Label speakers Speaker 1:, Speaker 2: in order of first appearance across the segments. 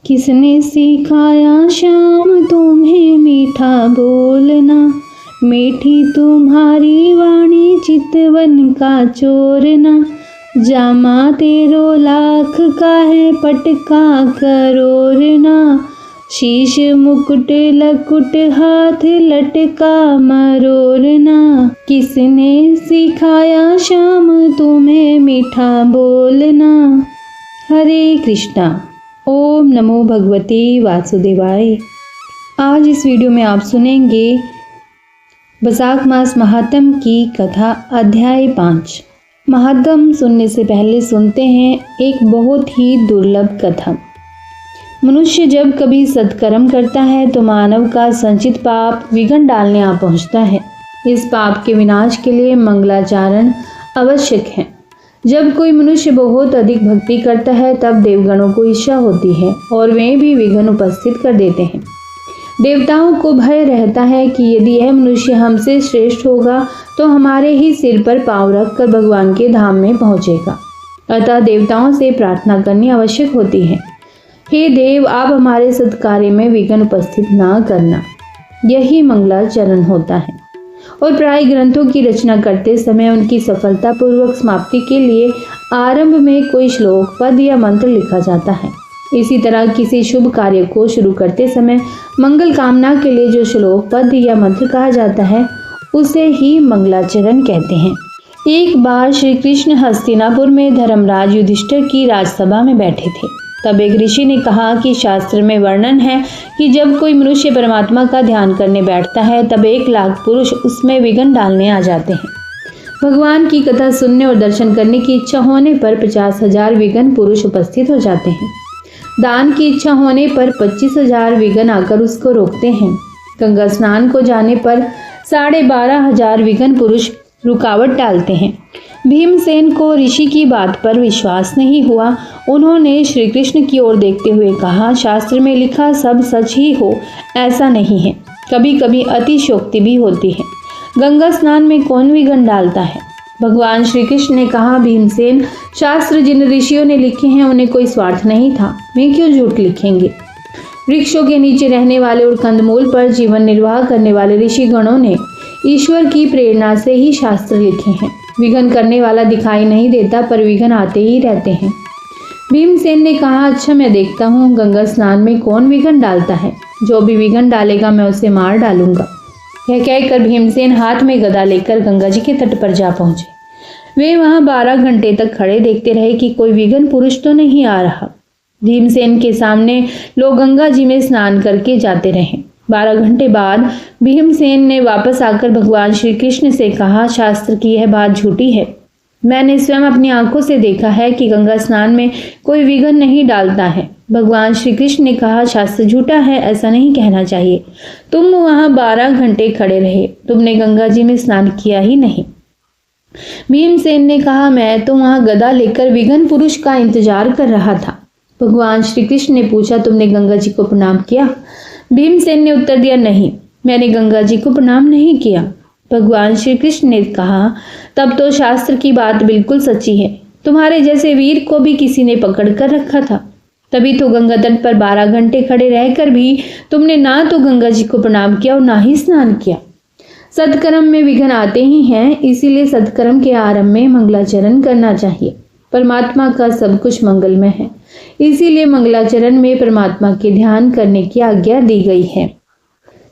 Speaker 1: किसने सिखाया श्याम तुम्हें मीठा बोलना, मीठी तुम्हारी वाणी चितवन का चोरना, जामा तेरो लाख का है पटका करोरना, शीश मुकुट लकुट हाथ लटका मरोरना, किसने सिखाया श्याम तुम्हें मीठा बोलना। हरे कृष्णा। ओम नमो भगवते वासुदेवाय। आज इस वीडियो में आप सुनेंगे वैशाख मास महात्म की कथा अध्याय 5। महात्म सुनने से पहले सुनते हैं एक बहुत ही दुर्लभ कथा। मनुष्य जब कभी सत्कर्म करता है तो मानव का संचित पाप विघ्न डालने आ पहुंचता है। इस पाप के विनाश के लिए मंगलाचरण आवश्यक है। जब कोई मनुष्य बहुत अधिक भक्ति करता है तब देवगणों को इच्छा होती है और वे भी विघ्न उपस्थित कर देते हैं। देवताओं को भय रहता है कि यदि यह मनुष्य हमसे श्रेष्ठ होगा तो हमारे ही सिर पर पांव रखकर भगवान के धाम में पहुंचेगा। अतः देवताओं से प्रार्थना करनी आवश्यक होती है, हे देव, आप हमारे सत्कार्य में विघ्न उपस्थित ना करना। यही मंगलाचरण होता है और प्राय ग्रंथों की रचना करते समय उनकी सफलतापूर्वक समाप्ति के लिए आरंभ में कोई श्लोक, पद या मंत्र लिखा जाता है। इसी तरह किसी शुभ कार्य को शुरू करते समय मंगल कामना के लिए जो श्लोक, पद या मंत्र कहा जाता है उसे ही मंगलाचरण कहते हैं। एक बार श्री कृष्ण हस्तिनापुर में धर्मराज युधिष्ठिर की राजसभा में बैठे थे। तब एक ऋषि ने कहा कि शास्त्र में वर्णन है कि जब कोई मनुष्य परमात्मा का ध्यान करने बैठता है तब 1,00,000 पुरुष उसमें विघ्न डालने आ जाते हैं। भगवान की कथा सुनने और दर्शन करने की इच्छा होने पर 50,000 विघ्न पुरुष उपस्थित हो जाते हैं। दान की इच्छा होने पर 25,000 विघ्न आकर उसको रोकते हैं। गंगा स्नान को जाने पर 12,500 विघ्न पुरुष रुकावट डालते हैं। भीमसेन को ऋषि की बात पर विश्वास नहीं हुआ। उन्होंने श्री कृष्ण की ओर देखते हुए कहा, शास्त्र में लिखा सब सच ही हो ऐसा नहीं है, कभी कभी अतिशयोक्ति भी होती है। गंगा स्नान में कौन विघ्न डालता है? भगवान श्री कृष्ण ने कहा, भीमसेन, शास्त्र जिन ऋषियों ने लिखे हैं उन्हें कोई स्वार्थ नहीं था, वे क्यों झूठ लिखेंगे? वृक्षों के नीचे रहने वाले और कंदमूल पर जीवन निर्वाह करने वाले ऋषि गणों ने ईश्वर की प्रेरणा से ही शास्त्र लिखे हैं। विघ्न करने वाला दिखाई नहीं देता पर विघ्न आते ही रहते हैं। भीमसेन ने कहा, अच्छा मैं देखता हूँ गंगा स्नान में कौन विघ्न डालता है, जो भी विघ्न डालेगा मैं उसे मार डालूंगा। यह कहकर भीमसेन हाथ में गदा लेकर गंगा जी के तट पर जा पहुंचे। वे वहां 12 घंटे तक खड़े देखते रहे कि कोई विघ्न पुरुष तो नहीं आ रहा। भीमसेन के सामने लोग गंगा जी में स्नान करके जाते रहे। 12 घंटे बाद भीमसेन ने वापस आकर भगवान श्री कृष्ण से कहा, शास्त्र की यह बात झूठी है। मैंने स्वयं अपनी आंखों से देखा है कि गंगा स्नान में कोई विघ्न नहीं डालता है। भगवान श्री कृष्ण ने कहा, शास्त्र झूठा है ऐसा नहीं कहना चाहिए। तुम वहां 12 घंटे खड़े रहे, तुमने गंगा जी में स्नान किया ही नहीं। भीमसेन ने कहा, मैं तो वहां गदा लेकर विघ्न पुरुष का इंतजार कर रहा था। भगवान श्री कृष्ण ने पूछा, तुमने गंगा जी को प्रणाम किया? भीमसेन ने उत्तर दिया, नहीं, मैंने गंगा जी को प्रणाम नहीं किया। भगवान श्री कृष्ण ने कहा, तब तो शास्त्र की बात बिल्कुल सच्ची है। तुम्हारे जैसे वीर को भी किसी ने पकड़ कर रखा था, तभी तो गंगा तट पर 12 घंटे खड़े रहकर भी तुमने ना तो गंगा जी को प्रणाम किया और ना ही स्नान किया। सत्कर्म में विघ्न आते ही हैं, इसीलिए सत्कर्म के आरंभ में मंगलाचरण करना चाहिए। परमात्मा का सब कुछ मंगलमय है, इसीलिए मंगलाचरण में परमात्मा के ध्यान करने की आज्ञा दी गई है।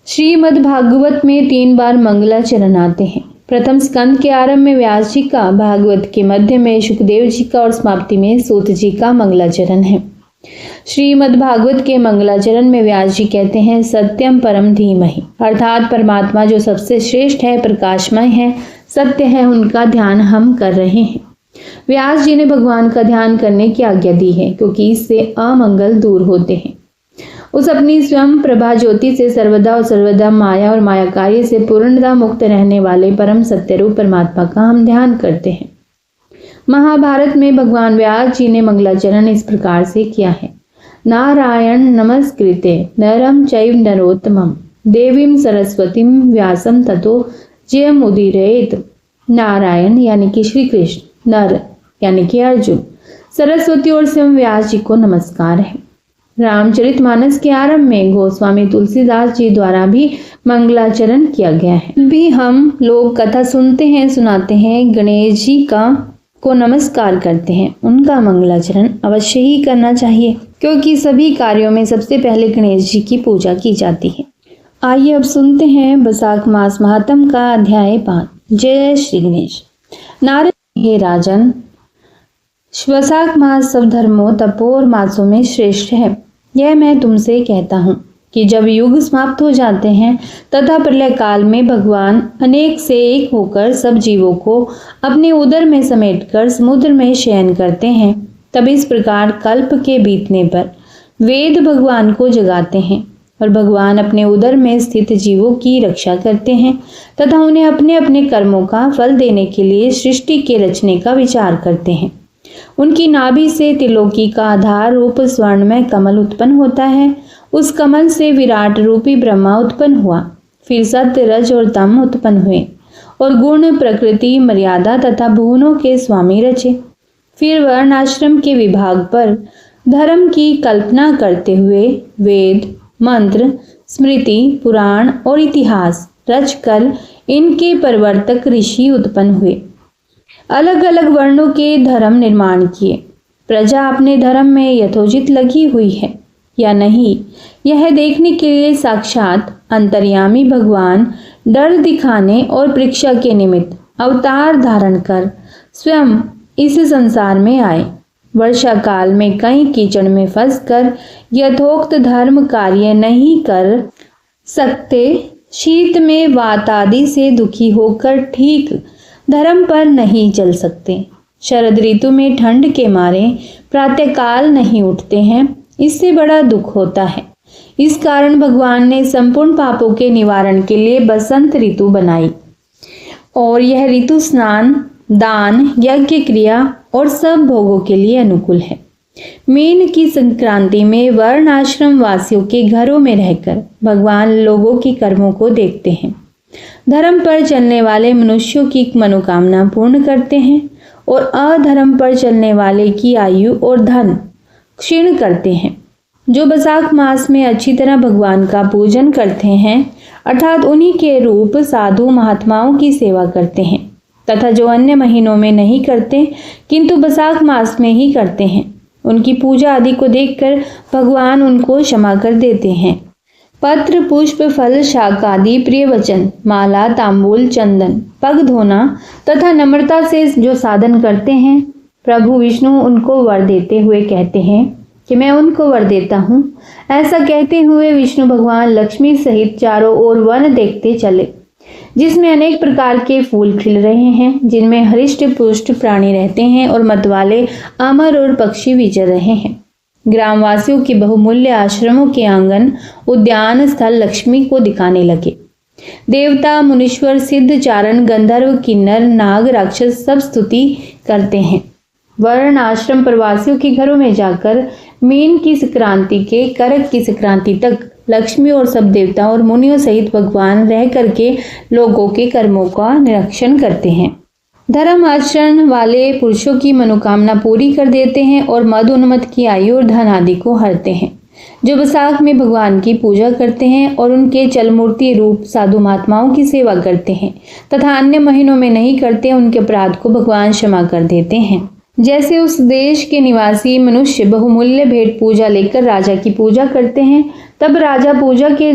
Speaker 1: श्रीमद् भागवत में 3 बार मंगलाचरण आते हैं। प्रथम स्कंद के आरंभ में व्यास जी का, भागवत के मध्य में सुखदेव जी का और समाप्ति में सूत जी का मंगलाचरण है। श्रीमद् भागवत के मंगलाचरण में व्यास जी कहते हैं, सत्यम परम धीमहि, अर्थात परमात्मा जो सबसे श्रेष्ठ है, प्रकाशमय है, सत्य है, उनका ध्यान हम कर रहे हैं। व्यास जी ने भगवान का ध्यान करने की आज्ञा दी है क्योंकि इससे अमंगल दूर होते हैं। उस अपनी स्वयं प्रभा ज्योति से सर्वदा और सर्वदा माया और माया कार्य से पूर्णतः मुक्त रहने वाले परम सत्य रूप परमात्मा का हम ध्यान करते हैं। महाभारत में भगवान व्यास जी ने मंगलाचरण इस प्रकार से किया है, नारायण नमस्कृते नरम चैव नरोत्तमं देवीं सरस्वतीं व्यासं ततो जयमुदीरयेत। नारायण यानी कि श्री कृष्ण, नर यानी कि अर्जुन, सरस्वती और स्वयं व्यास जी को नमस्कार है। रामचरितमानस के आरंभ में गोस्वामी तुलसीदास जी द्वारा भी मंगलाचरण किया गया है। भी हम लोग कथा सुनते हैं, सुनाते हैं, गणेश जी को नमस्कार करते हैं, उनका मंगलाचरण अवश्य ही करना चाहिए, क्योंकि सभी कार्यों में सबसे पहले गणेश जी की पूजा की जाती है। आइए अब सुनते हैं बैसाख मास महात्म का अध्याय 5। जय श्री गणेश। नारद, हे राजन, बैसाख मास सब धर्मों, तपो और मासों में श्रेष्ठ है। यह मैं तुमसे कहता हूँ कि जब युग समाप्त हो जाते हैं तथा प्रलय काल में भगवान अनेक से एक होकर सब जीवों को अपने उदर में समेटकर समुद्र में शयन करते हैं, तब इस प्रकार कल्प के बीतने पर वेद भगवान को जगाते हैं और भगवान अपने उदर में स्थित जीवों की रक्षा करते हैं तथा उन्हें अपने अपने कर्मों का फल देने के लिए सृष्टि के रचने का विचार करते हैं। उनकी नाभि से त्रिलोकी का आधार रूप स्वर्णमय कमल उत्पन्न होता है। उस कमल से विराट रूपी ब्रह्मा उत्पन्न हुआ। फिर सत्य, रज और तम उत्पन्न हुए और गुण, प्रकृति, मर्यादा तथा भुवनों के स्वामी रचे। फिर वर्ण आश्रम के विभाग पर धर्म की कल्पना करते हुए वेद, मंत्र, स्मृति, पुराण और इतिहास रचकर इनके प्रवर्तक ऋषि उत्पन्न हुए। अलग अलग वर्णों के धर्म निर्माण किए। प्रजा अपने धर्म में यथोचित लगी हुई है या नहीं, यह देखने के लिए साक्षात अंतर्यामी भगवान डर दिखाने और परीक्षा के निमित्त अवतार धारण कर स्वयं इस संसार में आए। वर्षा काल में कई कीचड़ में फंसकर यथोक्त धर्म कार्य नहीं कर सकते, शीत में वात आदि से दुखी होकर ठीक धर्म पर नहीं चल सकते, शरद ऋतु में ठंड के मारे प्रातःकाल नहीं उठते हैं, इससे बड़ा दुख होता है। इस कारण भगवान ने संपूर्ण पापों के निवारण के लिए बसंत ऋतु बनाई और यह ऋतु स्नान, दान, यज्ञ क्रिया और सब भोगों के लिए अनुकूल है। मीन की संक्रांति में वर्ण आश्रम वासियों के घरों में रहकर भगवान लोगों के कर्मों को देखते हैं, धर्म पर चलने वाले मनुष्यों की मनोकामना पूर्ण करते हैं और अधर्म पर चलने वाले की आयु और धन क्षीण करते हैं। जो बैसाख मास में अच्छी तरह भगवान का पूजन करते हैं, अर्थात उन्हीं के रूप साधु महात्माओं की सेवा करते हैं, तथा जो अन्य महीनों में नहीं करते किंतु बैसाख मास में ही करते हैं, उनकी पूजा आदि को देखकर भगवान उनको क्षमा कर देते हैं। पत्र, पुष्प, फल, शाक आदि प्रिय वचन, माला, तांबूल, चंदन, पग धोना तथा नम्रता से जो साधन करते हैं, प्रभु विष्णु उनको वर देते हुए कहते हैं कि मैं उनको वर देता हूँ। ऐसा कहते हुए विष्णु भगवान लक्ष्मी सहित चारों ओर वन देखते चले, जिसमें अनेक प्रकार के फूल खिल रहे हैं, जिनमें हरिष्ट पुष्ट प्राणी रहते हैं और मतवाले अमर और पक्षी विचर रहे हैं। ग्रामवासियों के बहुमूल्य आश्रमों के आंगन, उद्यान स्थल लक्ष्मी को दिखाने लगे। देवता, मुनीश्वर, सिद्ध, चारण, गंधर्व, किन्नर, नाग, राक्षस सब स्तुति करते हैं। वर्ण आश्रम प्रवासियों के घरों में जाकर मीन की संक्रांति के करक की संक्रांति तक लक्ष्मी और सब देवता और मुनियों सहित भगवान रह करके लोगों के कर्मों का निरीक्षण करते हैं। धर्म आचरण वाले पुरुषों की मनोकामना पूरी कर देते हैं और मद उन्मत्त की आयु और धन आदि को हरते हैं। जो बैसाख में भगवान की पूजा करते हैं और उनके चलमूर्ति रूप साधु महात्माओं की सेवा करते हैं तथा अन्य महीनों में नहीं करते, उनके अपराध को भगवान क्षमा कर देते हैं। जैसे उस देश के निवासी मनुष्य बहुमूल्य भेंट पूजा लेकर राजा की पूजा करते हैं, तब राजा पूजा के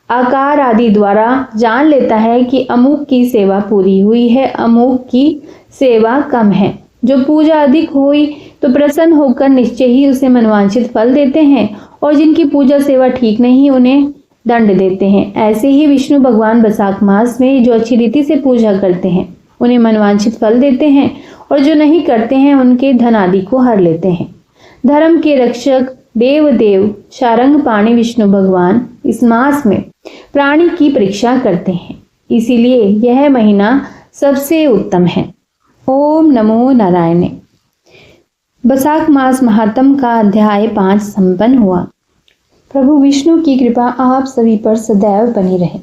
Speaker 1: आकार आदि द्वारा जान लेता है कि अमुक की सेवा पूरी हुई है, अमुक की सेवा कम है। जो पूजा अधिक हुई तो प्रसन्न होकर निश्चय ही उसे मनवांछित फल देते हैं और जिनकी पूजा सेवा ठीक नहीं उन्हें दंड देते हैं। ऐसे ही विष्णु भगवान बैसाख मास में जो अच्छी रीति से पूजा करते हैं उन्हें मनवांछित फल देते हैं और जो नहीं करते हैं उनके धन आदि को हर लेते हैं। धर्म के रक्षक देव शारंग पाणी विष्णु भगवान इस मास में प्राणी की परीक्षा करते हैं, इसीलिए यह महीना सबसे उत्तम है। ओम नमो नारायण। बैसाख मास महात्म का अध्याय 5 संपन्न हुआ। प्रभु विष्णु की कृपा आप सभी पर सदैव बनी रहे।